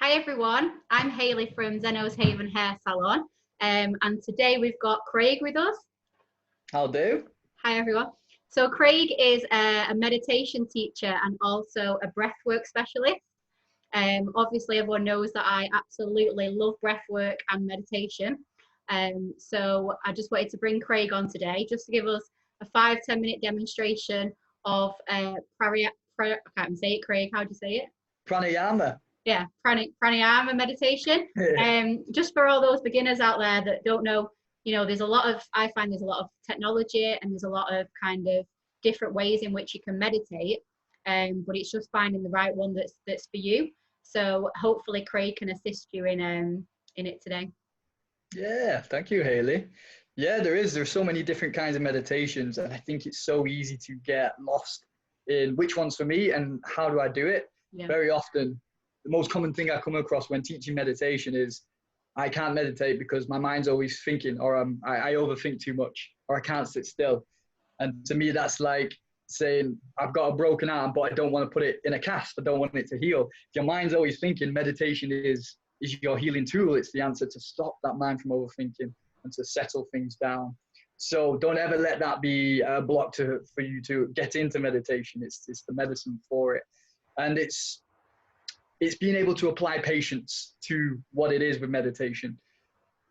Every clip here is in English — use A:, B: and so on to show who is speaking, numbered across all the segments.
A: Hi everyone, I'm Hayley from Xenos Haven Hair Salon, and today we've got Craig with us.
B: I'll do.
A: Hi everyone. So Craig is a meditation teacher and also a breathwork specialist. Obviously everyone knows that I absolutely love breathwork and meditation. So I just wanted to bring Craig on today just to give us a 5-10 minute demonstration of I can't even say it, Craig, how do you say it?
B: Pranayama.
A: Yeah, pranayama meditation. Just for all those beginners out there that don't know, you know, I find there's a lot of technology and there's a lot of kind of different ways in which you can meditate, but it's just finding the right one that's for you. So hopefully Craig can assist you in it today.
B: Yeah, thank you, Hayley. Yeah, there's so many different kinds of meditations, and I think it's so easy to get lost in which one's for me and how do I do it. Yeah. Very often, the most common thing I come across when teaching meditation is I can't meditate because my mind's always thinking, or I overthink too much, or I can't sit still. And to me, that's like saying I've got a broken arm, but I don't want to put it in a cast. I don't want it to heal. If your mind's always thinking, meditation is your healing tool. It's the answer to stop that mind from overthinking and to settle things down. So don't ever let that be a block for you to get into meditation. It's the medicine for it. And it's being able to apply patience to what it is with meditation,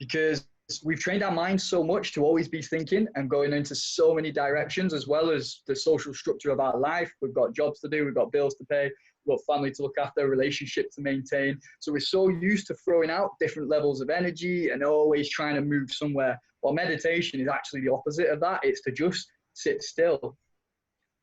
B: because we've trained our minds so much to always be thinking and going into so many directions, as well as the social structure of our life. We've got jobs to do, we've got bills to pay, we've got family to look after, relationships to maintain. So we're so used to throwing out different levels of energy and always trying to move somewhere. Well, meditation is actually the opposite of that. It's to just sit still.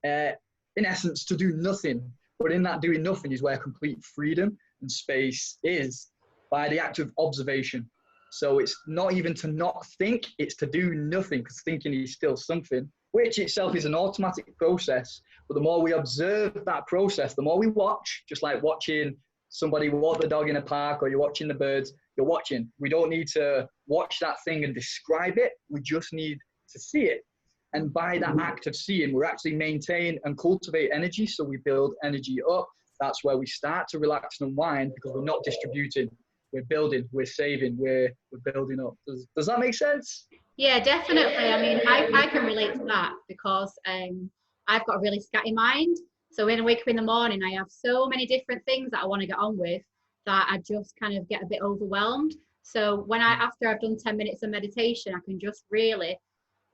B: In essence, to do nothing. But in that doing nothing is where complete freedom and space is, by the act of observation. So it's not even to not think, it's to do nothing, because thinking is still something, which itself is an automatic process. But the more we observe that process, the more we watch, just like watching somebody walk the dog in a park, or you're watching the birds, you're watching. We don't need to watch that thing and describe it. We just need to see it. And by that act of seeing, we're actually maintain and cultivate energy. So we build energy up. That's where we start to relax and unwind, because we're not distributing. We're building, we're saving, we're building up. Does that make sense?
A: Yeah, definitely. I mean, I can relate to that because I've got a really scatty mind. So when I wake up in the morning, I have so many different things that I want to get on with that I just kind of get a bit overwhelmed. So when after I've done 10 minutes of meditation, I can just really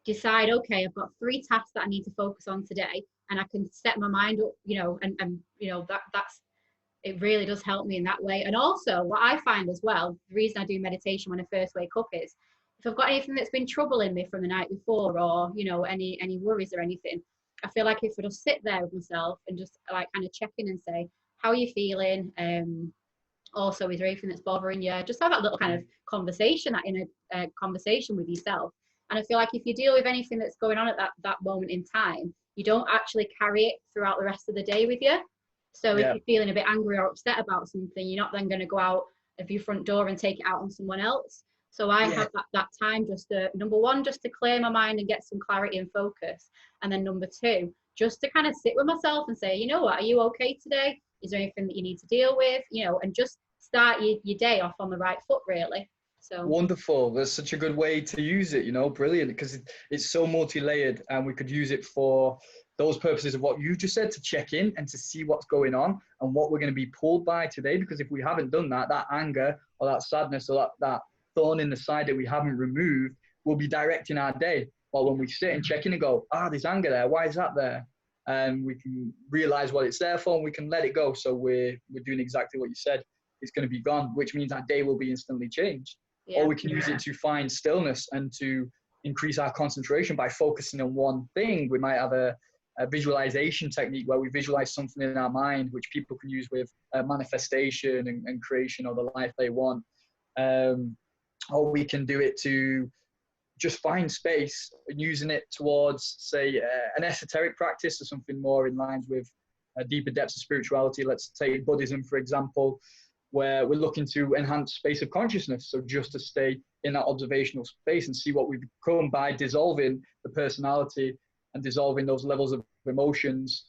A: decide, okay, I've got 3 tasks that I need to focus on today, and I can set my mind up, you know, and you know, that's it really does help me in that way. And also what I find as well, the reason I do meditation when I first wake up is if I've got anything that's been troubling me from the night before, or, you know, any worries or anything, I feel like if I just sit there with myself and just like kind of check in and say, how are you feeling? Also, is there anything that's bothering you? Just have that little kind of conversation, in a conversation with yourself. And I feel like if you deal with anything that's going on at that moment in time, you don't actually carry it throughout the rest of the day with you. So if you're feeling a bit angry or upset about something, you're not then going to go out of your front door and take it out on someone else. So I have that time just to, number one, just to clear my mind and get some clarity and focus. And then number 2, just to kind of sit with myself and say, you know what, are you okay today? Is there anything that you need to deal with? You know, and just start your day off on the right foot, really. So
B: wonderful. That's such a good way to use it, you know, brilliant, because it's so multi-layered, and we could use it for those purposes of what you just said, to check in and to see what's going on and what we're going to be pulled by today. Because if we haven't done that anger or that sadness or that thorn in the side that we haven't removed will be directing our day. Or when we sit and check in and go, there's anger there, why is that there? And we can realize what it's there for, and we can let it go. So we're doing exactly what you said. It's going to be gone, which means our day will be instantly changed. Or we can use it to find stillness and to increase our concentration by focusing on one thing. We might have a visualization technique where we visualize something in our mind, which people can use with manifestation and creation of the life they want. Or we can do it to just find space and using it towards, say, an esoteric practice or something more in lines with deeper depths of spirituality. Let's take Buddhism, for example, where we're looking to enhance space of consciousness. So just to stay in that observational space and see what we become by dissolving the personality and dissolving those levels of emotions,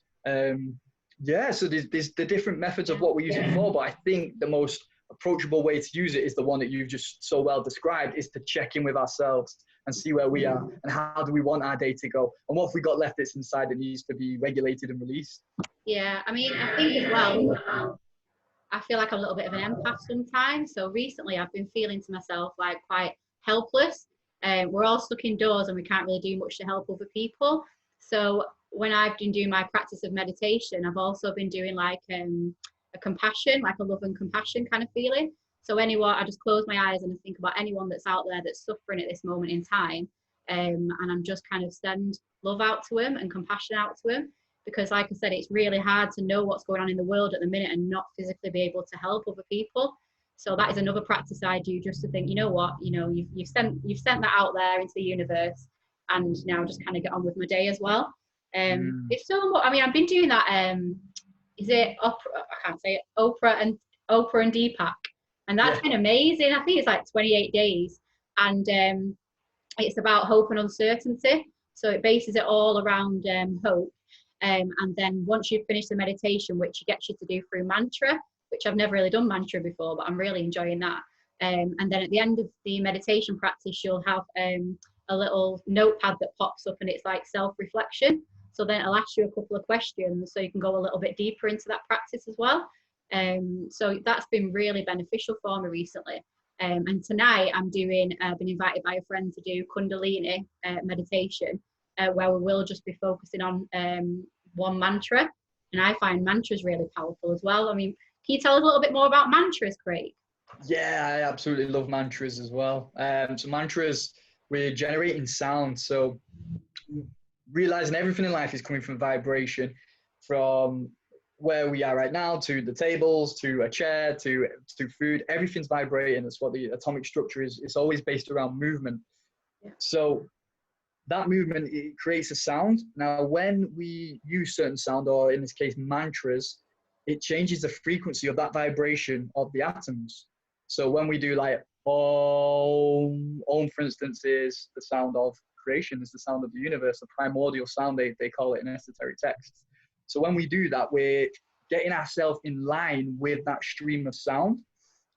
B: Yeah, so there's the different methods of what we use it for, but I think the most approachable way to use it is the one that you've just so well described, is to check in with ourselves and see where we are and how do we want our day to go, and what have we got left that's inside that needs to be regulated and released.
A: Yeah, I mean, I think as well, I feel like I'm a little bit of an empath sometimes. So recently I've been feeling to myself like quite helpless. We're all stuck indoors and we can't really do much to help other people. So when I've been doing my practice of meditation, I've also been doing like a compassion, like a love and compassion kind of feeling. So anyone, I just close my eyes and I think about anyone that's out there that's suffering at this moment in time. And I'm just kind of send love out to them and compassion out to them. Because like I said, it's really hard to know what's going on in the world at the minute and not physically be able to help other people. So that is another practice I do, just to think, you know what, you know, you've sent that out there into the universe, and now just kind of get on with my day as well. It's so much, I mean, I've been doing that, is it Oprah, I can't say it, Oprah and Deepak, and that's been amazing. I think it's like 28 days, and it's about hope and uncertainty. So it bases it all around hope. And then once you've finished the meditation, which gets you to do through mantra, which I've never really done mantra before, but I'm really enjoying that. And then at the end of the meditation practice, you'll have a little notepad that pops up, and it's like self-reflection. So then it'll ask you a couple of questions so you can go a little bit deeper into that practice as well. So that's been really beneficial for me recently. And tonight I've been invited by a friend to do Kundalini meditation, where we will just be focusing on one mantra. And I find mantras really powerful as well. I mean, can you tell us a little bit more about mantras, Craig?
B: Yeah, I absolutely love mantras as well. So mantras, we're generating sound. So realizing everything in life is coming from vibration, from where we are right now to the tables, to a chair, to food. Everything's vibrating. That's what the atomic structure is. It's always based around movement. Yeah. So that movement, it creates a sound. Now, when we use certain sound, or in this case, mantras, it changes the frequency of that vibration of the atoms. So when we do like Om, for instance, is the sound of creation, is the sound of the universe, the primordial sound, they call it in esoteric texts. So when we do that, we're getting ourselves in line with that stream of sound,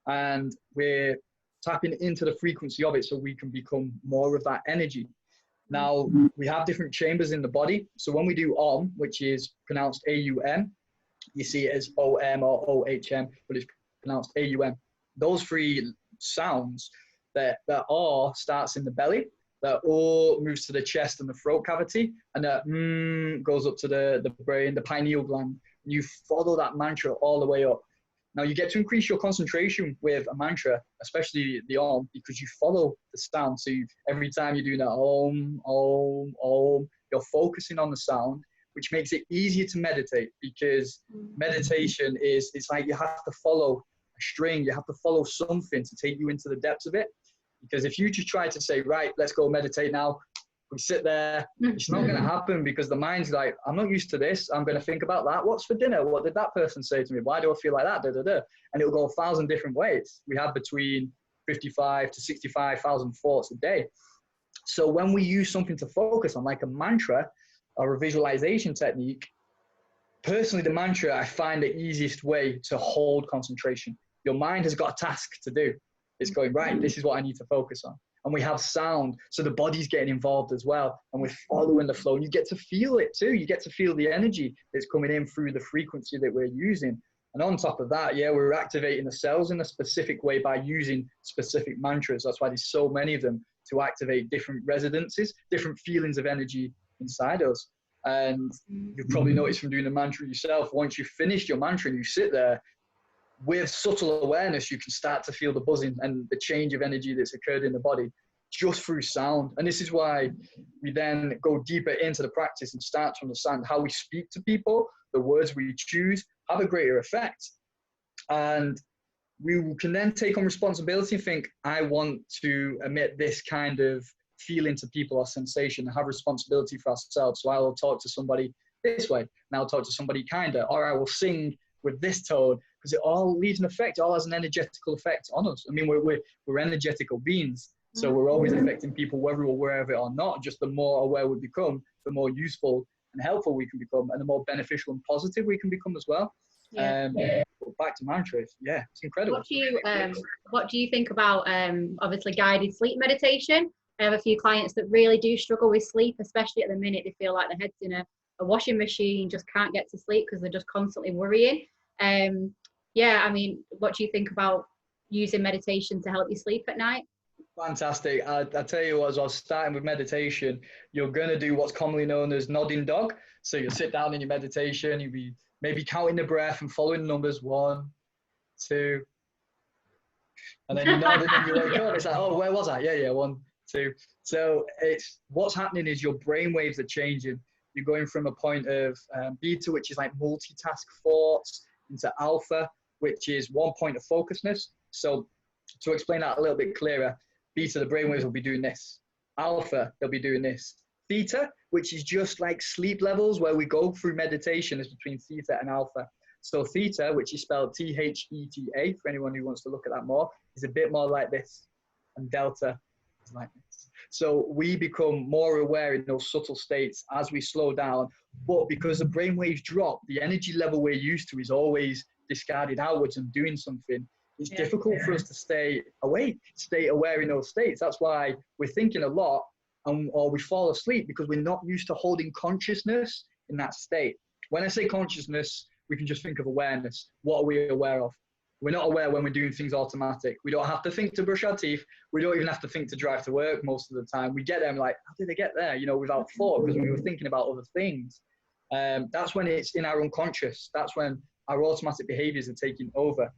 B: and we're tapping into the frequency of it so we can become more of that energy. Now, we have different chambers in the body. So when we do Om, which is pronounced A-U-M, you see it as O-M or O-H-M, but it's pronounced A-U-M. Those three sounds, that R starts in the belly, that O moves to the chest and the throat cavity, and that goes up to the brain, the pineal gland. You follow that mantra all the way up. Now, you get to increase your concentration with a mantra, especially the Om, because you follow the sound. So every time you do that Om, Om, Om, you're focusing on the sound, which makes it easier to meditate, because meditation it's like you have to follow a string, you have to follow something to take you into the depths of it. Because if you just try to say, right, let's go meditate now, we sit there, it's not going to happen, because the mind's like, I'm not used to this. I'm going to think about that. What's for dinner? What did that person say to me? Why do I feel like that? Da, da, da. And it'll go 1,000 different ways. We have between 55 to 65,000 thoughts a day. So when we use something to focus on, like a mantra or a visualization technique, personally, the mantra, I find the easiest way to hold concentration. Your mind has got a task to do. It's going, right, this is what I need to focus on. And we have sound, so the body's getting involved as well, and we're following the flow, and you get to feel it too. You get to feel the energy that's coming in through the frequency that we're using. And on top of that, yeah, we're activating the cells in a specific way by using specific mantras. That's why there's so many of them, to activate different resonances, different feelings of energy inside us. And you've probably noticed from doing the mantra yourself, once you've finished your mantra and you sit there, with subtle awareness, you can start to feel the buzzing and the change of energy that's occurred in the body just through sound. And this is why we then go deeper into the practice and start to understand how we speak to people, the words we choose have a greater effect. And we can then take on responsibility and think, I want to emit this kind of feeling to people or sensation, and have responsibility for ourselves. So I will talk to somebody this way, and I'll talk to somebody kinder, or I will sing with this tone, because it all leaves an effect. It all has an energetical effect on us. I mean, we're energetical beings, so we're always affecting people, whether we're aware of it or not. Just the more aware we become, the more useful and helpful we can become, and the more beneficial and positive we can become as well.
A: Yeah.
B: But back to mantras, yeah, it's incredible.
A: What do you think about obviously guided sleep meditation? I have a few clients that really do struggle with sleep, especially at the minute. They feel like their head's in a washing machine, just can't get to sleep because they're just constantly worrying. Yeah, I mean, what do you think about using meditation to help you sleep at night?
B: Fantastic. I tell you what, as I was starting with meditation, you're going to do what's commonly known as nodding dog. So you'll sit down in your meditation, you'll be maybe counting the breath and following the numbers, 1, 2, and then you nod and then you wake up. It's like, oh, where was I? Yeah, 1, 2. So it's what's happening is your brain waves are changing. You're going from a point of beta, which is like multitask thoughts, into alpha, which is one point of focusness. So to explain that a little bit clearer, beta, the brainwaves will be doing this. Alpha, they'll be doing this. Theta, which is just like sleep levels where we go through meditation, is between theta and alpha. So theta, which is spelled Theta, for anyone who wants to look at that more, is a bit more like this. And delta is like this. So we become more aware in those subtle states as we slow down. But because the brainwaves drop, the energy level we're used to is always discarded outwards and doing something. It's difficult for us to stay awake, stay aware in those states. That's why we're thinking a lot or we fall asleep, because we're not used to holding consciousness in that state. When I say consciousness, we can just think of awareness. What are we aware of? We're not aware when we're doing things automatic. We don't have to think to brush our teeth. We don't even have to think to drive to work most of the time. We get there and like, how did they get there? You know, without thought, because we were thinking about other things. That's when it's in our unconscious. That's when our automatic behaviors are taking over.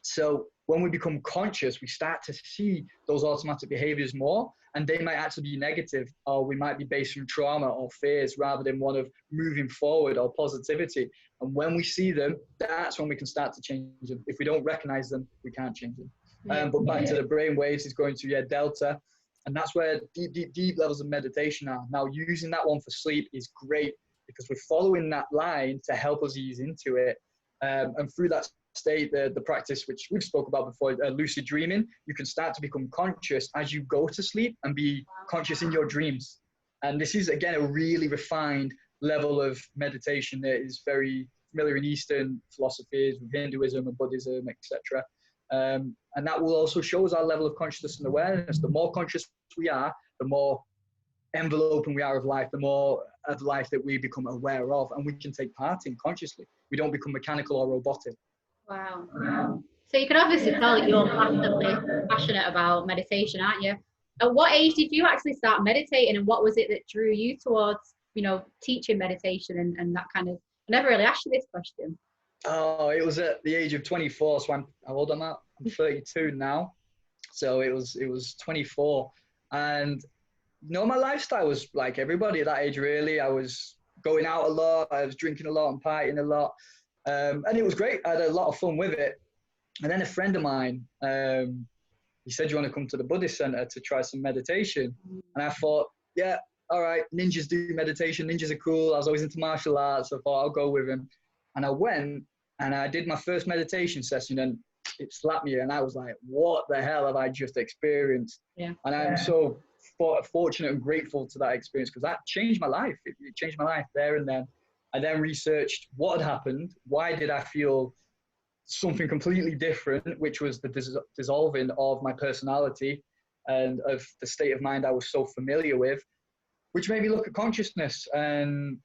B: So when we become conscious, we start to see those automatic behaviors more, and they might actually be negative, or we might be based on trauma or fears rather than one of moving forward or positivity. And when we see them, that's when we can start to change them. If we don't recognize them, we can't change them. But back to the brain waves is going to delta, and that's where deep levels of meditation are. Now, using that one for sleep is great because we're following that line to help us ease into it. And through that state, the practice which we've spoke about before, lucid dreaming, you can start to become conscious as you go to sleep and be conscious in your dreams. And this is, again, a really refined level of meditation that is very familiar in Eastern philosophies, with Hinduism and Buddhism, etc. And that will also show us our level of consciousness and awareness. The more conscious we are, the more enveloping we are of life, the more of life that we become aware of and we can take part in consciously. We don't become mechanical or robotic.
A: Wow. So you can obviously tell that you're passionate about meditation, aren't you? At what age did you actually start meditating, and what was it that drew you towards, teaching meditation and that kind of? I never really asked you this question.
B: Oh, it was at the age of 24. So how old am I? I'm 32 now. So it was 24, and my lifestyle was like everybody at that age. Really, I was going out a lot. I was drinking a lot and partying a lot. And it was great. I had a lot of fun with it. And then a friend of mine, he said, "You want to come to the Buddhist center to try some meditation?" And I thought, yeah, all right, ninjas do meditation. Ninjas are cool. I was always into martial arts. So I thought I'll go with him. And I went and I did my first meditation session, and it slapped me. And I was like, what the hell have I just experienced?
A: Yeah.
B: And I'm so fortunate and grateful to that experience, because that changed my life. It changed my life there and then. I then researched what had happened. Why did I feel something completely different, which was the dissolving of my personality and of the state of mind I was so familiar with, which made me look at consciousness and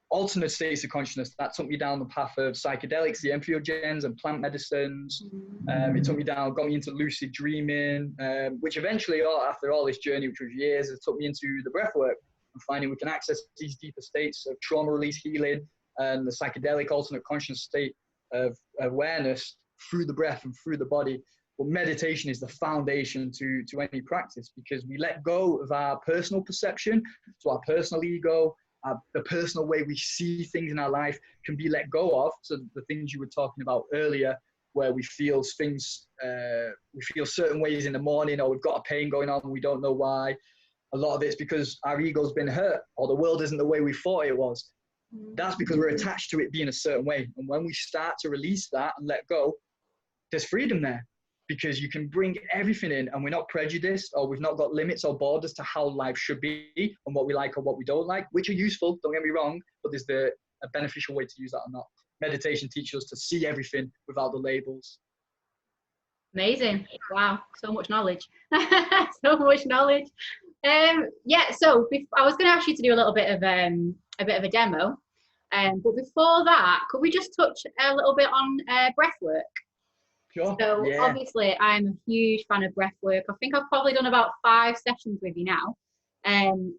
B: alternate states of consciousness. That took me down the path of psychedelics, the entheogens and plant medicines. It took me down, got me into lucid dreaming, which eventually, after all this journey, which was years, it took me into the breathwork. And finding we can access these deeper states of trauma release healing and the psychedelic alternate conscious state of awareness through the breath and through the body. But meditation is the foundation to any practice, because we let go of our personal perception, so our personal ego, the personal way we see things in our life can be let go of. So the things you were talking about earlier, where we feel things, we feel certain ways in the morning, or we've got a pain going on and we don't know why. A lot of it's because our ego's been hurt, or the world isn't the way we thought it was. That's because we're attached to it being a certain way. And when we start to release that and let go, there's freedom there. because you can bring everything in, and we're not prejudiced, or we've not got limits or borders to how life should be and what we like or what we don't like, which are useful, don't get me wrong, but there's a beneficial way to use that or not. Meditation teaches us to see everything without the labels.
A: Amazing. Wow, so much knowledge. So much knowledge. Yeah, so I was going to ask you to do a bit of a demo, but before that, could we just touch a little bit on breath work?
B: Sure.
A: So
B: yeah.
A: Obviously I'm a huge fan of breath work. I think I've probably done about 5 sessions with you now.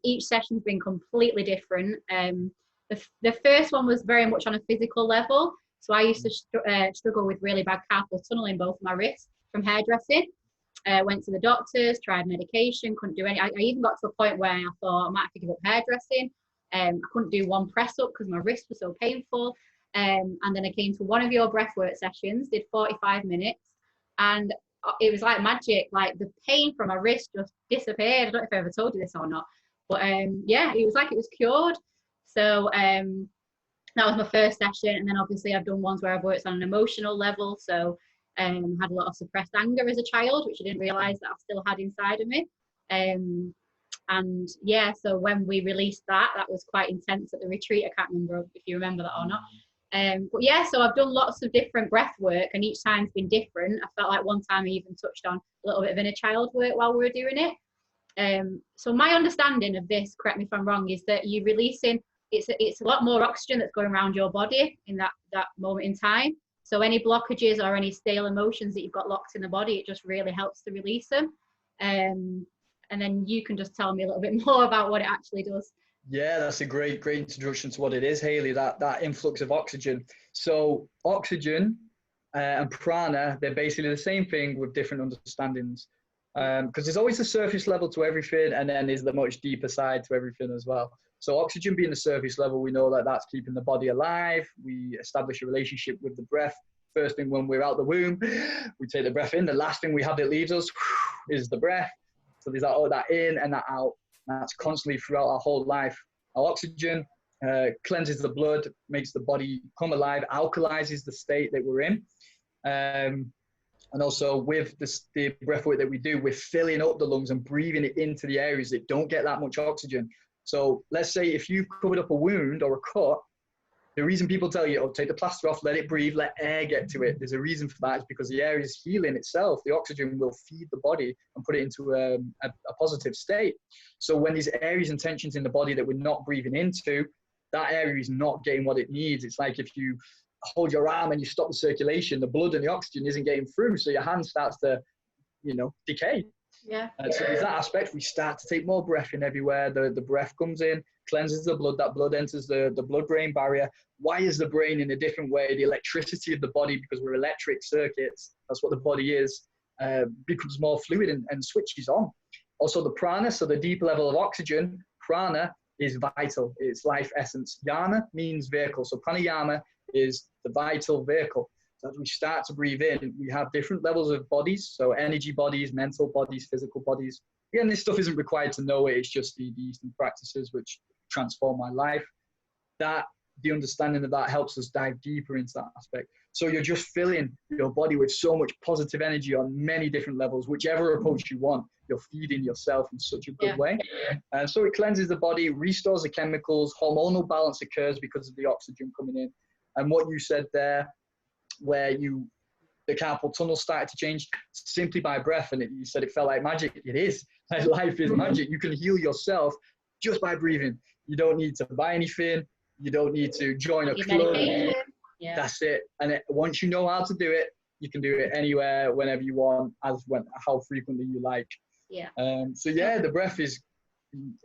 A: Each session's been completely different. The first one was very much on a physical level. So I used to struggle with really bad carpal tunnel in both my wrists from hairdressing. Went to the doctors, tried medication, couldn't do any. I even got to a point where I thought I might have to give up hairdressing. I couldn't do one press up because my wrist was so painful. And then I came to one of your breathwork sessions, did 45 minutes, and it was like magic. Like the pain from my wrist just disappeared. I don't know if I ever told you this or not, but yeah, it was like it was cured. So that was my first session, and then obviously I've done ones where I've worked on an emotional level. So had a lot of suppressed anger as a child, which I didn't realise that I still had inside of me. And yeah, so when we released that was quite intense at the retreat. I can't remember if you remember that or not. But yeah, so I've done lots of different breath work, and each time's been different. I felt like one time I even touched on a little bit of inner child work while we were doing it. So my understanding of this, correct me if I'm wrong, is that you're releasing, it's a lot more oxygen that's going around your body in that moment in time. So any blockages or any stale emotions that you've got locked in the body, it just really helps to release them. And then you can just tell me a little bit more about what it actually does.
B: Yeah, that's a great introduction to what it is, Hayley, that influx of oxygen. So oxygen and prana, they're basically the same thing with different understandings. Because there's always a surface level to everything, and then there's the much deeper side to everything as well. So oxygen being the surface level, we know that that's keeping the body alive. We establish a relationship with the breath. First thing when we're out the womb, we take the breath in. The last thing we have that leaves us is the breath. So there's that in and that out. And that's constantly throughout our whole life. Our oxygen cleanses the blood, makes the body come alive, alkalizes the state that we're in. And also with the breath work that we do, we're filling up the lungs and breathing it into the areas that don't get that much oxygen. So let's say if you've covered up a wound or a cut, the reason people tell you, oh, take the plaster off, let it breathe, let air get to it. There's a reason for that. It's because the air is healing itself. The oxygen will feed the body and put it into a positive state. So when these areas and tensions in the body that we're not breathing into, that area is not getting what it needs. It's like if you hold your arm and you stop the circulation, the blood and the oxygen isn't getting through. So your hand starts to, decay.
A: Yeah.
B: So there's that aspect. We start to take more breath in everywhere. The breath comes in, cleanses the blood. That blood enters the blood-brain barrier, wires the brain in a different way. The electricity of the body, because we're electric circuits, that's what the body is, becomes more fluid and switches on. Also the prana, so the deep level of oxygen, prana is vital. It's life essence. Yana means vehicle. So pranayama is the vital vehicle. So as we start to breathe in, we have different levels of bodies. So energy bodies, mental bodies, physical bodies. Again, this stuff isn't required to know it. It's just the Eastern practices which transform my life. The understanding of that helps us dive deeper into that aspect. So you're just filling your body with so much positive energy on many different levels, whichever approach you want. You're feeding yourself in such a good way. And so it cleanses the body, restores the chemicals, hormonal balance occurs because of the oxygen coming in. And what you said there, where the carpal tunnel started to change simply by breath, and you said it felt like magic. It is. Life is magic. You can heal yourself just by breathing. You don't need to buy anything. You don't need to join a club.
A: Yeah.
B: That's it. And once you know how to do it, you can do it anywhere, whenever you want, how frequently you like.
A: Yeah.
B: So yeah, the breath is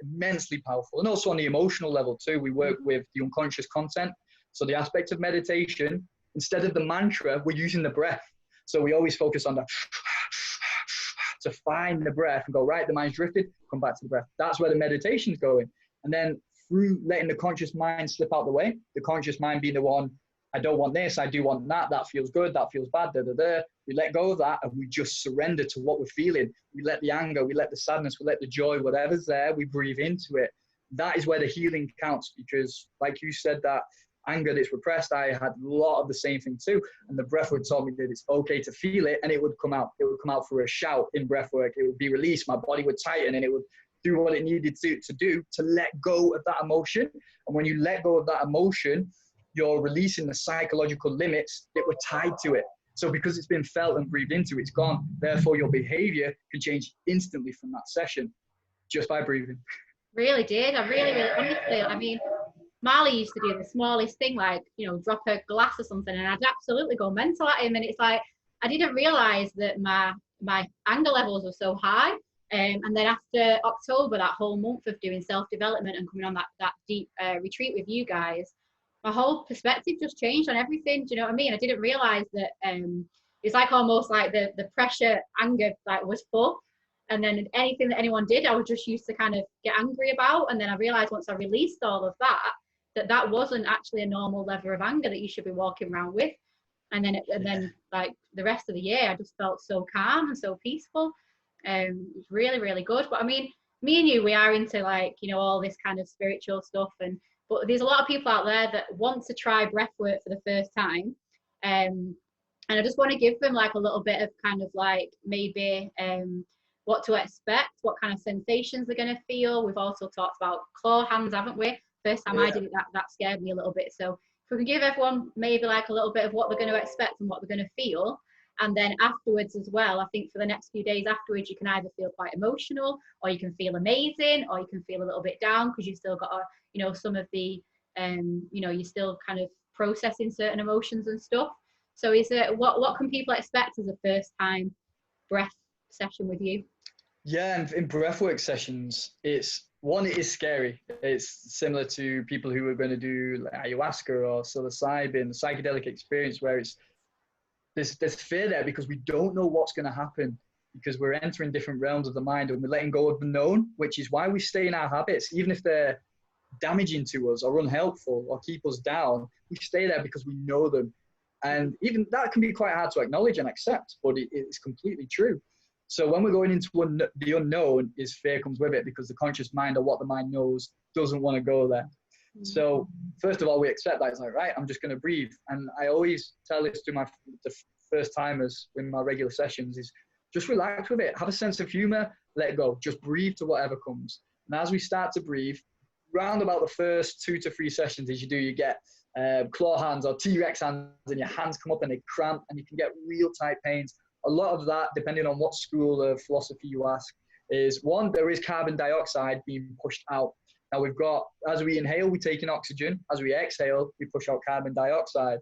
B: immensely powerful. And also on the emotional level too, we work with the unconscious content. So the aspect of meditation, instead of the mantra, we're using the breath. So we always focus on to find the breath and go, right, the mind's drifted, come back to the breath. That's where the meditation's going. And then through letting the conscious mind slip out the way, the conscious mind being the one, I don't want this, I do want that, that feels good, that feels bad, we let go of that and we just surrender to what we're feeling. We let the anger, we let the sadness, we let the joy, whatever's there, we breathe into it. That is where the healing counts, because like you said, that anger that's repressed, I had a lot of the same thing too. And the breathwork taught me that it's okay to feel it, and it would come out. It would come out through a shout in breathwork. It would be released. My body would tighten, and it would do what it needed to do to let go of that emotion. And when you let go of that emotion, you're releasing the psychological limits that were tied to it. So because it's been felt and breathed into, it's gone. Therefore, your behavior can change instantly from that session just by breathing.
A: Really did. I really, honestly, I mean, Marley used to do the smallest thing, like, you know, drop a glass or something, and I'd absolutely go mental at him. And it's like, I didn't realize that my anger levels were so high. And then after October, that whole month of doing self-development and coming on that deep retreat with you guys, my whole perspective just changed on everything. Do you know what I mean? I didn't realize that it's like almost like the pressure, anger, like, was full. And then anything that anyone did, I was just used to kind of get angry about. And then I realized once I released all of that, that wasn't actually a normal level of anger that you should be walking around with. And then like the rest of the year, I just felt so calm and so peaceful. It was really, really good. But I mean, me and you, we are into, like, you know, all this kind of spiritual stuff. But there's a lot of people out there that want to try breathwork for the first time. And I just want to give them like a little bit of kind of like maybe what to expect, what kind of sensations they're going to feel. We've also talked about claw hands, haven't we? First time I did it, that scared me a little bit. So if we can give everyone maybe like a little bit of what they're going to expect and what they're going to feel. And then afterwards as well, I think for the next few days afterwards, you can either feel quite emotional, or you can feel amazing, or you can feel a little bit down because you've still got, you know, some of the, you know, you're still kind of processing certain emotions and stuff. So is it, what can people expect as a first time breath session with you?
B: Yeah, and in breathwork sessions, it is scary. It's similar to people who are going to do like ayahuasca or psilocybin, psychedelic experience, where there's fear there because we don't know what's going to happen, because we're entering different realms of the mind and we're letting go of the known, which is why we stay in our habits, even if they're damaging to us or unhelpful or keep us down. We stay there because we know them. And even that can be quite hard to acknowledge and accept, but it's completely true. So when we're going into the unknown, is fear comes with it, because the conscious mind, or what the mind knows, doesn't want to go there. So first of all, we accept that. It's like, right, I'm just going to breathe. And I always tell this to the first timers in my regular sessions is just relax with it. Have a sense of humor, let go. Just breathe to whatever comes. And as we start to breathe, round about the first 2 to 3 sessions, as you get claw hands or T-Rex hands, and your hands come up and they cramp, and you can get real tight pains. A lot of that, depending on what school of philosophy you ask, is one, there is carbon dioxide being pushed out. Now we've got, as we inhale, we take in oxygen. As we exhale, we push out carbon dioxide.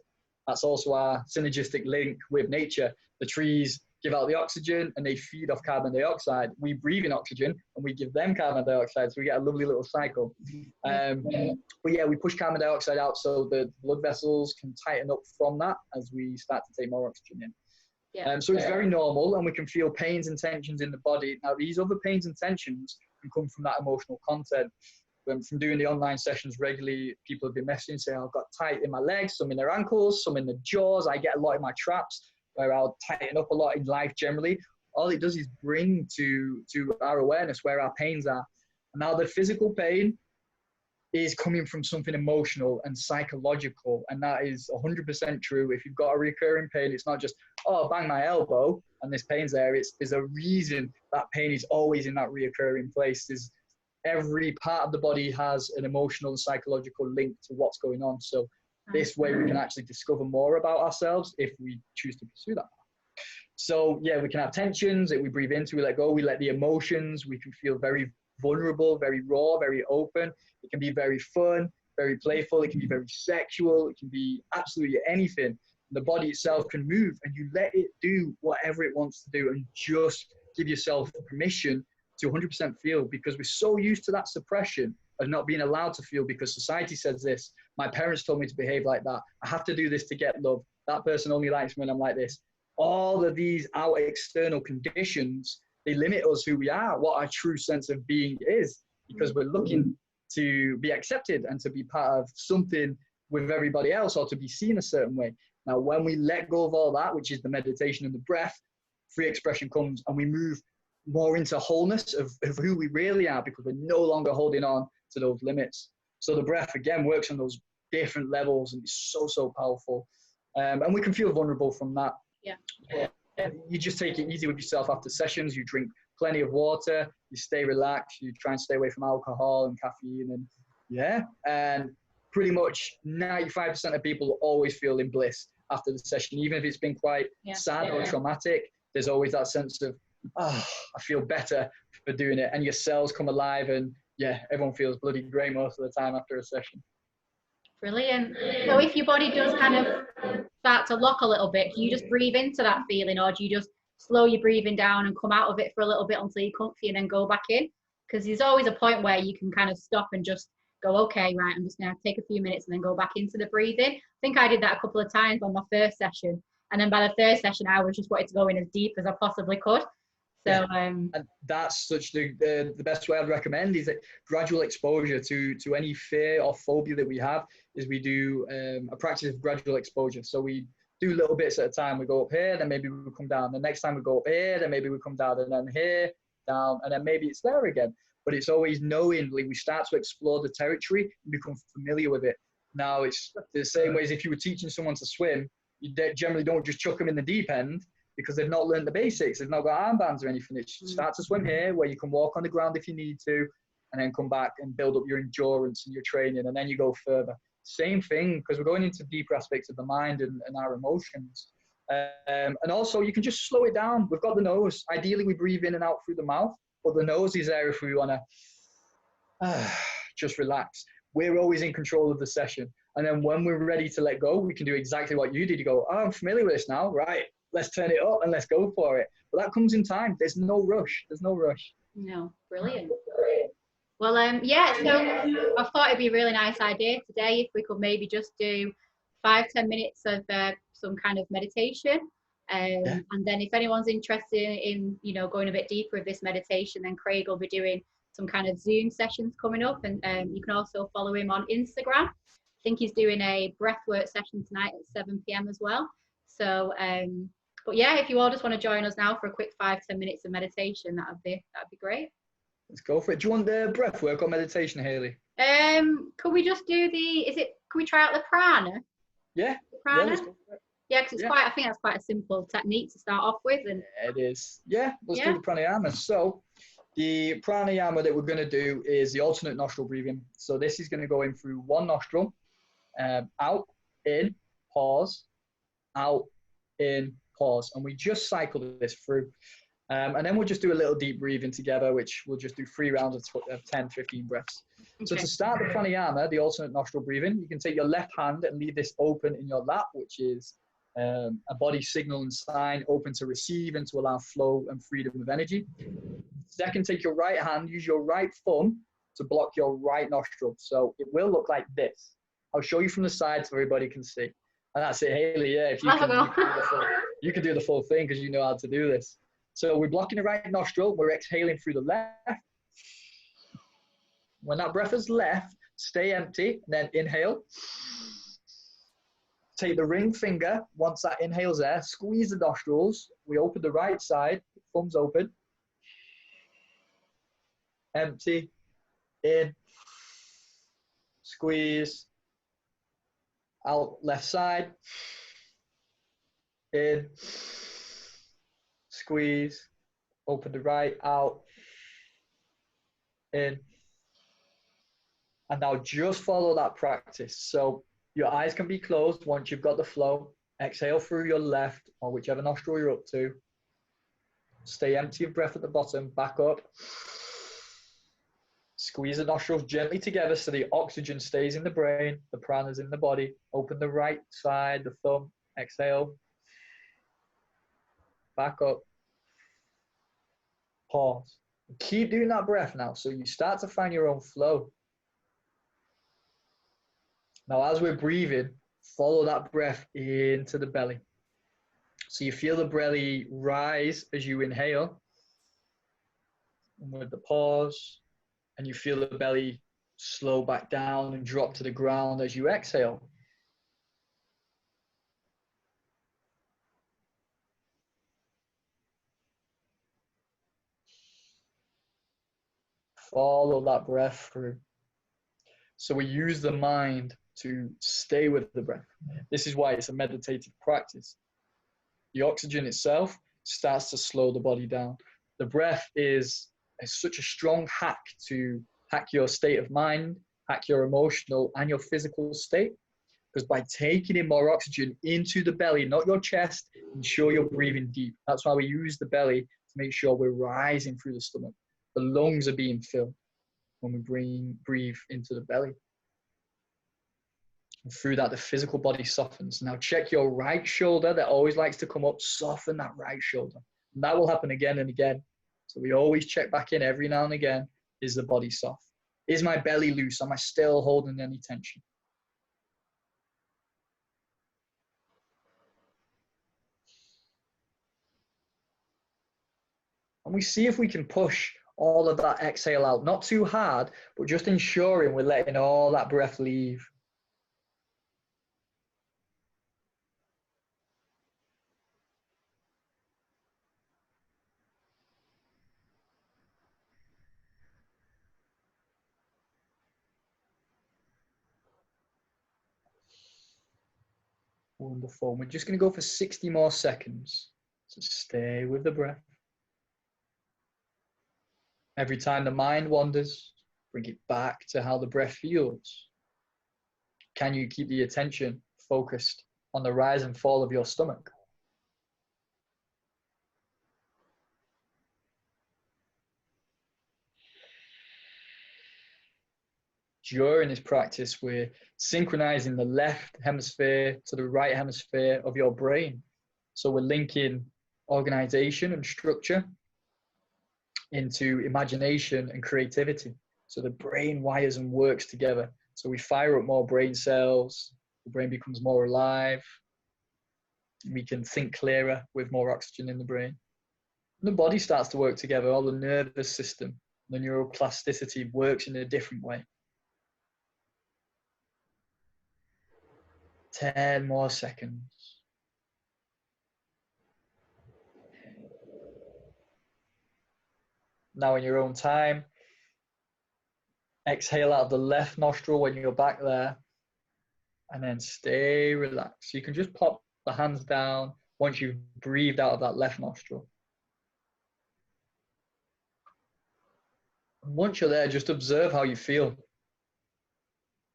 B: That's also our synergistic link with nature. The trees give out the oxygen and they feed off carbon dioxide. We breathe in oxygen and we give them carbon dioxide. So we get a lovely little cycle. But yeah, we push carbon dioxide out so the blood vessels can tighten up from that as we start to take more oxygen in. So it's very normal, and we can feel pains and tensions in the body. Now, these other pains and tensions can come from that emotional content. From doing the online sessions regularly, people have been messaging saying, I've got tight in my legs, some in their ankles, some in the jaws. I get a lot in my traps, where I'll tighten up a lot in life generally. All it does is bring to our awareness where our pains are. Now, the physical pain is coming from something emotional and psychological, and that is 100% true. If you've got a recurring pain, it's not just, oh, bang my elbow and this pain's there. There's a reason that pain is always in that reoccurring place. Every part of the body has an emotional and psychological link to what's going on. So this way we can actually discover more about ourselves if we choose to pursue that. So yeah, we can have tensions that we breathe into, we let go, we let the emotions, we can feel very vulnerable, very raw, very open. It can be very fun, very playful. It can be very sexual. It can be absolutely anything. The body itself can move, and you let it do whatever it wants to do, and just give yourself permission to 100% feel, because we're so used to that suppression of not being allowed to feel because society says this. My parents told me to behave like that. I have to do this to get love. That person only likes me when I'm like this. All of these out external conditions, they limit us who we are, what our true sense of being is, because we're looking to be accepted and to be part of something with everybody else, or to be seen a certain way. Now, when we let go of all that, which is the meditation and the breath, free expression comes, and we move more into wholeness of who we really are, because we're no longer holding on to those limits. So the breath, again, works on those different levels, and it's so powerful. And we can feel vulnerable from that.
A: Yeah.
B: You just take it easy with yourself after sessions. You drink plenty of water, you stay relaxed, you try and stay away from alcohol and caffeine, and pretty much 95% of people always feel in bliss after the session, even if it's been quite sad or traumatic. There's always that sense of, oh, I feel better for doing it, and your cells come alive, and everyone feels bloody great most of the time after a session.
A: Brilliant. So if your body does kind of start to lock a little bit, do you just breathe into that feeling, or do you just slow your breathing down and come out of it for a little bit until you're comfy and then go back in? Because there's always a point where you can kind of stop and just go, okay, right, I'm just going to take a few minutes and then go back into the breathing. I think I did that a couple of times on my first session. And then by the third session, I was just wanting to go in as deep as I possibly could. So,
B: and that's such the best way I'd recommend is that gradual exposure to any fear or phobia that we have is we do a practice of gradual exposure. So we do little bits at a time. We go up here, then maybe we come down. The next time we go up here, then maybe we come down, and then here, down, and then maybe it's there again. But it's always knowingly we start to explore the territory and become familiar with it. Now, it's the same way as if you were teaching someone to swim, you generally don't just chuck them in the deep end because they've not learned the basics. They've not got armbands or anything. It's start to swim here where you can walk on the ground if you need to, and then come back and build up your endurance and your training, and then you go further. Same thing, because we're going into deeper aspects of the mind and our emotions. And also, you can just slow it down. We've got the nose. Ideally, we breathe in and out through the mouth, but the nose is there if we want to just relax. We're always in control of the session. And then when we're ready to let go, we can do exactly what you did. You go, oh, I'm familiar with this now. Right, let's turn it up and let's go for it. But that comes in time. There's no rush. There's no rush.
A: No, brilliant. Well, so I thought it'd be a really nice idea today if we could maybe just do 5-10 minutes of some kind of meditation. And then if anyone's interested in, going a bit deeper with this meditation, then Craig will be doing some kind of Zoom sessions coming up. And you can also follow him on Instagram. I think he's doing a breathwork session tonight at 7 p.m. as well. So, but yeah, if you all just want to join us now for a quick 5-10 minutes of meditation, that'd be great.
B: Let's go for it. Do you want the breath work or meditation, Hayley?
A: Could we just do can we try out the prana?
B: Yeah.
A: Prana?
B: Yeah, let's go for it.
A: Yeah, because I think that's quite a simple technique to start off with. And
B: it is. Yeah, let's do the pranayama. So the pranayama that we're going to do is the alternate nostril breathing. So this is going to go in through one nostril, out, in, pause, out, in, pause. And we just cycle this through. And then we'll just do a little deep breathing together, which we'll just do 3 rounds of 10, 15 breaths. Okay. So to start the pranayama, the alternate nostril breathing, you can take your left hand and leave this open in your lap, which is a body signal and sign open to receive and to allow flow and freedom of energy. Second, take your right hand, use your right thumb to block your right nostril. So it will look like this. I'll show you from the side so everybody can see. And that's it, Hayley. Yeah, if you can do the full thing because you know how to do this. So we're blocking the right nostril. We're exhaling through the left. When that breath is left, stay empty, then inhale. Take the ring finger, once that inhale's there, squeeze the nostrils. We open the right side, thumbs open. Empty, in, squeeze, out left side, in, squeeze, open the right, out, in. And now just follow that practice. So your eyes can be closed once you've got the flow. Exhale through your left or whichever nostril you're up to. Stay empty of breath at the bottom, back up. Squeeze the nostrils gently together so the oxygen stays in the brain, the prana's in the body. Open the right side, the thumb, exhale. Back up. Pause. Keep doing that breath now so you start to find your own flow. Now, as we're breathing, follow that breath into the belly. So you feel the belly rise as you inhale. And with the pause, and you feel the belly slow back down and drop to the ground as you exhale. Follow that breath through. So we use the mind to stay with the breath. This is why it's a meditative practice. The oxygen itself starts to slow the body down. The breath is such a strong hack to hack your state of mind, hack your emotional and your physical state. Because by taking in more oxygen into the belly, not your chest, ensure you're breathing deep. That's why we use the belly to make sure we're rising through the stomach. The lungs are being filled when we breathe into the belly. And through that, the physical body softens. Now check your right shoulder that always likes to come up, soften that right shoulder. And that will happen again and again. So we always check back in every now and again. Is the body soft? Is my belly loose? Am I still holding any tension? And we see if we can push all of that exhale out, not too hard, but just ensuring we're letting all that breath leave. Wonderful. We're just going to go for 60 more seconds. So stay with the breath. Every time the mind wanders, bring it back to how the breath feels. Can you keep the attention focused on the rise and fall of your stomach? During this practice, we're synchronizing the left hemisphere to the right hemisphere of your brain. So we're linking organization and structure into imagination and creativity. So the brain wires and works together. So we fire up more brain cells, the brain becomes more alive, we can think clearer with more oxygen in the brain. And the body starts to work together, all the nervous system, the neuroplasticity works in a different way. 10 more seconds. Now in your own time, exhale out of the left nostril when you're back there, and then stay relaxed. You can just pop the hands down once you've breathed out of that left nostril. And once you're there, just observe how you feel.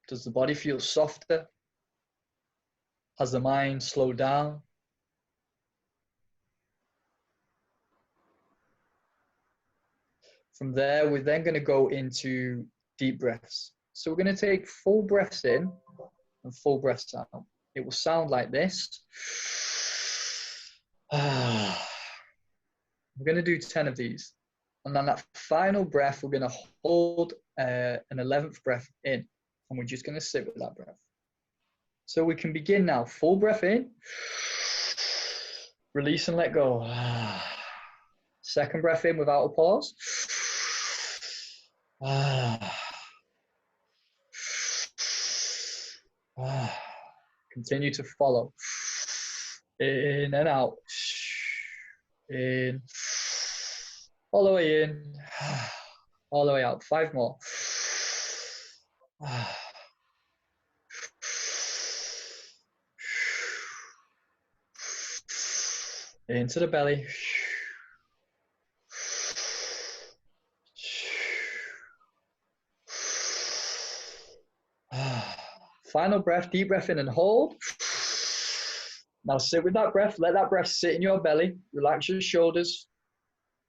B: Does the body feel softer? Has the mind slowed down? From there, we're then going to go into deep breaths. So we're going to take full breaths in and full breaths out. It will sound like this. We're going to do 10 of these. And then that final breath, we're going to hold an 11th breath in. And we're just going to sit with that breath. So we can begin now. Full breath in. Release and let go. Second breath in without a pause. Continue to follow. In and out. In. All the way in. All the way out. 5 more. Into the belly. Final breath, deep breath in and hold. Now sit with that breath. Let that breath sit in your belly. Relax your shoulders.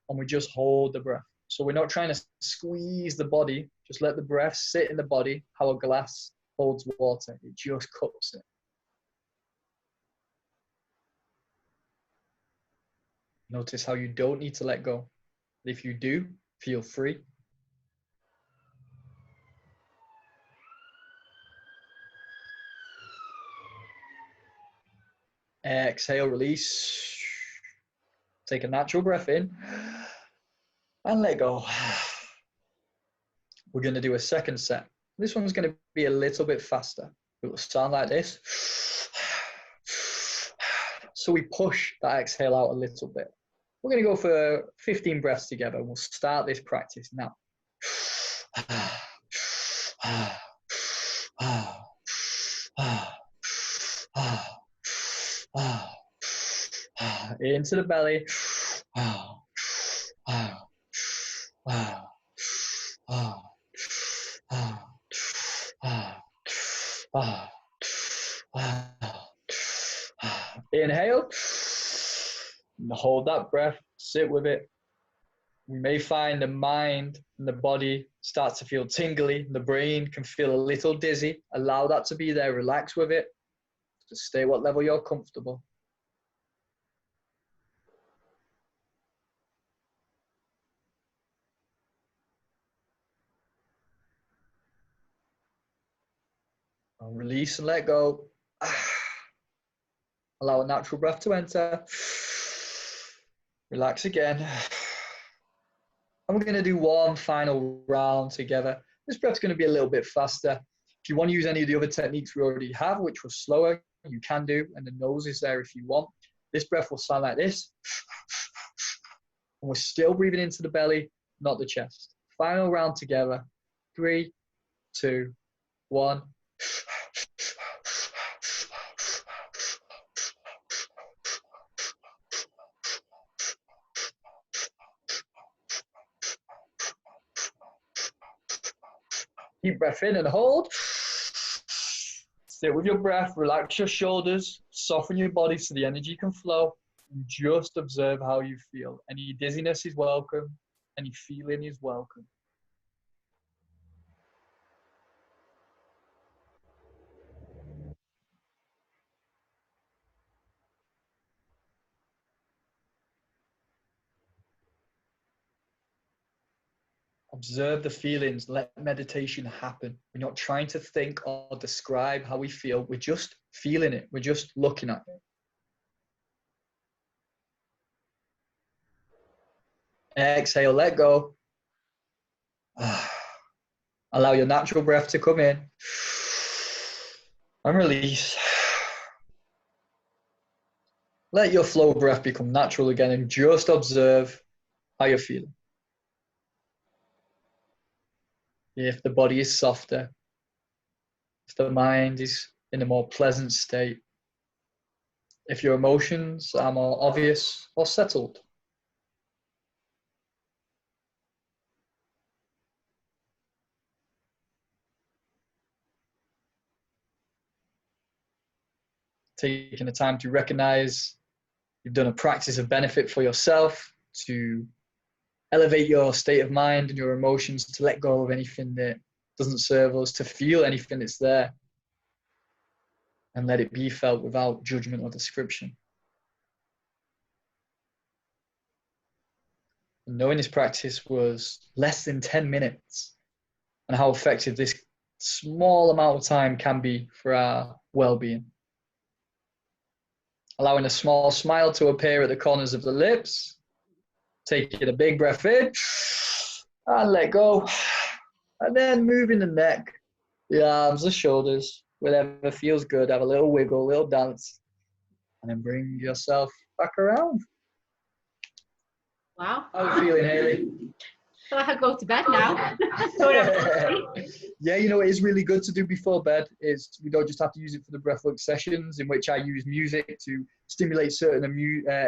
B: And we just hold the breath. So we're not trying to squeeze the body. Just let the breath sit in the body, how a glass holds water. It just cups it. Notice how you don't need to let go. If you do, feel free. Exhale, release. Take a natural breath in and let go. We're going to do a second set. This one's going to be a little bit faster. It will sound like this. So we push that exhale out a little bit. We're going to go for 15 breaths together. We'll start this practice now. Into the belly. Inhale. Hold that breath. Sit with it. We may find the mind and the body starts to feel tingly. The brain can feel a little dizzy. Allow that to be there. Relax with it. Just stay what level you're comfortable. And release and let go. Allow a natural breath to enter. Relax again. And we're going to do one final round together. This breath's going to be a little bit faster. If you want to use any of the other techniques we already have, which were slower, you can do. And the nose is there if you want. This breath will sound like this. And we're still breathing into the belly, not the chest. Final round together. 3, 2, 1. Deep breath in and hold. Sit with your breath, relax your shoulders, soften your body so the energy can flow, and just observe how you feel. Any dizziness is welcome, any feeling is welcome. Observe the feelings, let meditation happen. We're not trying to think or describe how we feel, we're just feeling it, we're just looking at it. Exhale, let go. Allow your natural breath to come in and release. Let your flow breath become natural again and just observe how you're feeling. If the body is softer, if the mind is in a more pleasant state, if your emotions are more obvious or settled. Taking the time to recognize you've done a practice of benefit for yourself, to elevate your state of mind and your emotions, to let go of anything that doesn't serve us, to feel anything that's there and let it be felt without judgment or description. And knowing this practice was less than 10 minutes and how effective this small amount of time can be for our well-being. Allowing a small smile to appear at the corners of the lips. Taking a big breath in and let go. And then moving the neck, the arms, the shoulders, whatever feels good. Have a little wiggle, a little dance. And then bring yourself back around.
A: Wow.
B: How are you feeling, Hayley?
A: I feel like I go to bed now.
B: Yeah, you know, it is really good to do before bed. Is we don't just have to use it for the breathwork sessions in which I use music to stimulate certain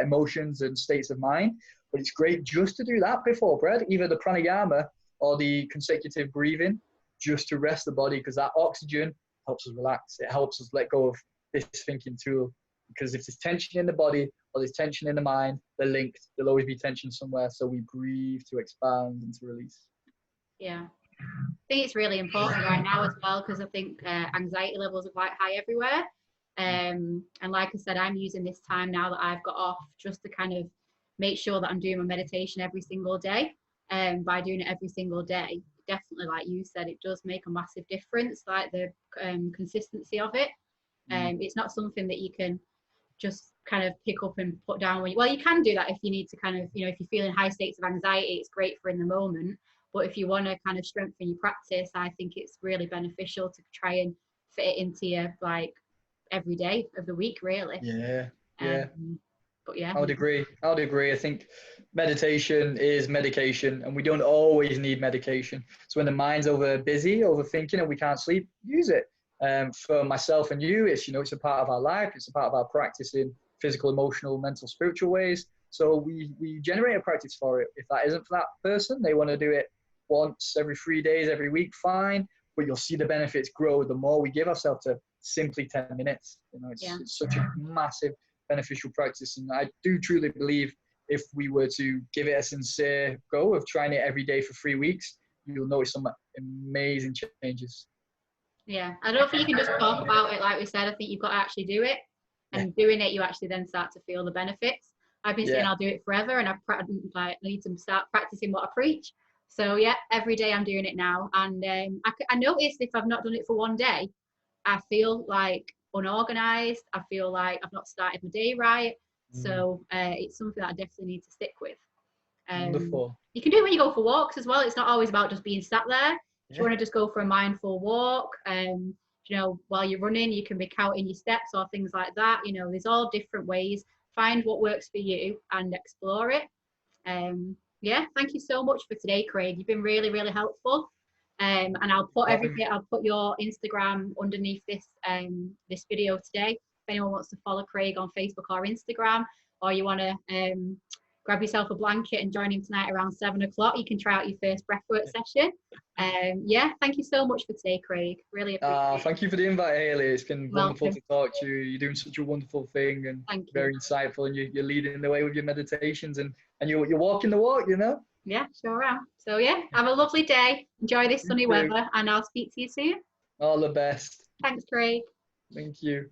B: emotions and states of mind. But it's great just to do that before bed, either the pranayama or the consecutive breathing, just to rest the body, because that oxygen helps us relax. It helps us let go of this thinking tool. Because if there's tension in the body or there's tension in the mind, they're linked. There'll always be tension somewhere. So we breathe to expand and to release.
A: Yeah. I think it's really important right now as well, because I think anxiety levels are quite high everywhere. And like I said, I'm using this time now that I've got off just to kind of make sure that I'm doing my meditation every single day. And by doing it every single day, definitely, like you said, it does make a massive difference, like the consistency of it. It's not something that you can just kind of pick up and put down when you, well, you can do that if you need to kind of, you know, if you're feeling high states of anxiety, it's great for in the moment. But if you want to kind of strengthen your practice, I think it's really beneficial to try and fit it into your, like, every day of the week, really.
B: Yeah.
A: But yeah,
B: I would agree. I think meditation is medication, and we don't always need medication. So when the mind's overthinking, and we can't sleep, use it. For myself and you, it's, you know, it's a part of our life. It's a part of our practicing physical, emotional, mental, spiritual ways. So we generate a practice for it. If that isn't for that person, they want to do it once every 3 days, every week, fine. But you'll see the benefits grow the more we give ourselves to simply 10 minutes. You know, it's such a massive beneficial practice. And I do truly believe if we were to give it a sincere go of trying it every day for 3 weeks, you'll notice some amazing changes.
A: Yeah, I don't think you can just talk about it like we said. I think you've got to actually do it, and doing it, you actually then start to feel the benefits. I've been saying I'll do it forever, and I need to start practicing what I preach. So yeah, every day I'm doing it now, and I noticed if I've not done it for one day, I feel like unorganized. I feel like I've not started my day right. So it's something that I definitely need to stick with.
B: Wonderful.
A: You can do it when you go for walks as well. It's not always about just being sat there. If you want to just go for a mindful walk, you know, while you're running, you can be counting your steps or things like that. You know, there's all different ways. Find what works for you and explore it. Yeah, thank you so much for today, Craig. You've been really, really helpful. And I'll put everything. I'll put your Instagram underneath this video today. If anyone wants to follow Craig on Facebook or Instagram, or you want to grab yourself a blanket and join him tonight around 7 o'clock, you can try out your first breathwork session. Yeah, thank you so much for today, Craig. Really appreciate it.
B: Thank you for the invite, Hayley. It's been wonderful to talk to you. You're doing such a wonderful thing and very insightful, and you're leading the way with your meditations, and you're walking the walk, you know?
A: Yeah, sure am. So yeah, have a lovely day. Enjoy this sunny weather, and I'll speak to you soon.
B: All the best.
A: Thanks, Craig.
B: Thank you.